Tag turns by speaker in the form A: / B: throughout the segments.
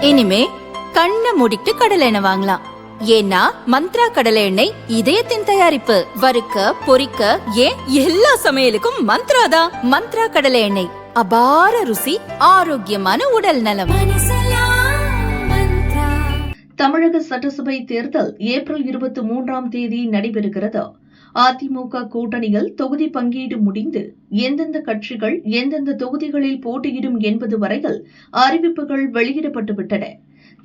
A: இனிமே கண்ணை மூடிட்டு கடலை எண்ணெய் வாங்கலாம். ஏன்னா மந்த்ரா கடலை எண்ணெய் இதயத்தின் தயாரிப்பு. வறுக்க பொரிக்க ஏன் எல்லா சமையலுக்கும் மந்த்ரா தான். மந்த்ரா கடலை எண்ணெய், அபார ருசி, ஆரோக்கியமான உடல் நலம்.
B: தமிழக சட்டசபை தேர்தல் ஏப்ரல் 23ஆம் தேதி நடைபெறுகிறது. அதிமுக கூட்டணியில் தொகுதி பங்கீடு முடிந்து எந்தெந்த கட்சிகள் எந்தெந்த தொகுதிகளில் போட்டியிடும் என்பது வரையில் அறிவிப்புகள் வெளியிடப்பட்டுவிட்டன.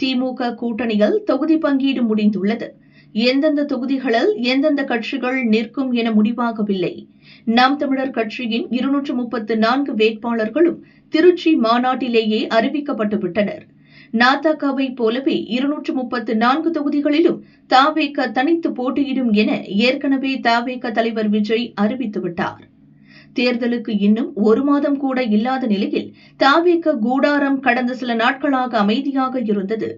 B: திமுக கூட்டணியில் தொகுதி பங்கீடு முடிந்துள்ளது. எந்தெந்த தொகுதிகளில் எந்தெந்த கட்சிகள் நிற்கும் என முடிவாகவில்லை. நாம் தமிழர் கட்சியின் 234 வேட்பாளர்களும் திருச்சி மாநாட்டிலேயே அறிவிக்கப்பட்டுவிட்டனர். நாதகவை போலவே 234 தொகுதிகளிலும் தவேக தனித்து போட்டியிடும் என ஏற்கனவே தவேக தலைவர் விஜய் அறிவித்துவிட்டார். தேர்தலுக்கு இன்னும் ஒரு மாதம் கூட இல்லாத நிலையில் தவேக கூடாரம் கடந்த சில நாட்களாக அமைதியாக இருந்தது.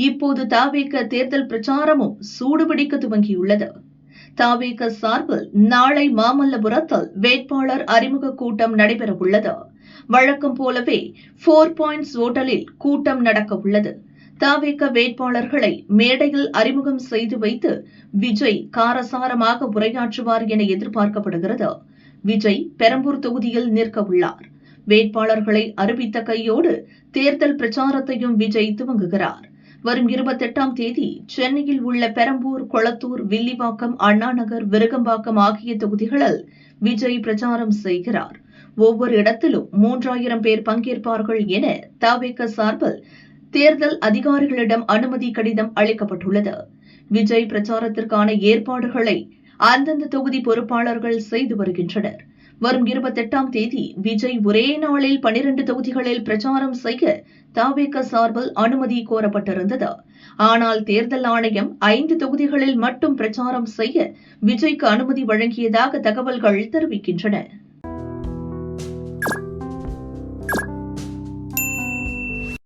B: இப்போது தவேக தேர்தல் பிரச்சாரமும் சூடுபிடிக்க துவங்கியுள்ளது. தவேக சார்பில் நாளை மாமல்லபுரத்தில் வேட்பாளர் அறிமுக கூட்டம் நடைபெறவுள்ளது. வழக்கம் போலவே 4 பாயிண்ட்ஸ் ஓட்டலில் கூட்டம் நடக்க உள்ளது. தவேக வேட்பாளர்களை மேடையில் அறிமுகம் செய்து வைத்து விஜய் காரசாரமாக உரையாற்றுவார் என எதிர்பார்க்கப்படுகிறது. விஜய் பெரம்பூர் தொகுதியில் நிற்க உள்ளார். வேட்பாளர்களை அறிவித்த கையோடு தேர்தல் பிரச்சாரத்தையும் விஜய் துவங்குகிறார். வரும் 28ஆம் தேதி சென்னையில் உள்ள பெரம்பூர், கொளத்தூர், வில்லிவாக்கம், அண்ணாநகர், விருகம்பாக்கம் ஆகிய தொகுதிகளில் விஜய் பிரச்சாரம் செய்கிறார். ஒவ்வொரு இடத்திலும் 3000 பேர் பங்கேற்பார்கள் என தவேக சார்பில் தேர்தல் அதிகாரிகளிடம் அனுமதி கடிதம் அளிக்கப்பட்டுள்ளது. விஜய் பிரச்சாரத்திற்கான ஏற்பாடுகளை அந்தந்த தொகுதி பொறுப்பாளர்கள் செய்து வருகின்றனர். வரும் 28ஆம் தேதி விஜய் ஒரே நாளில் 12 தொகுதிகளில் பிரச்சாரம் செய்ய தவேக சார்பில் அனுமதி கோரப்பட்டிருந்தது. ஆனால் தேர்தல் ஆணையம் 5 தொகுதிகளில் மட்டும் பிரச்சாரம் செய்ய விஜய்க்கு அனுமதி வழங்கியதாக தகவல்கள் தெரிவிக்கின்றன.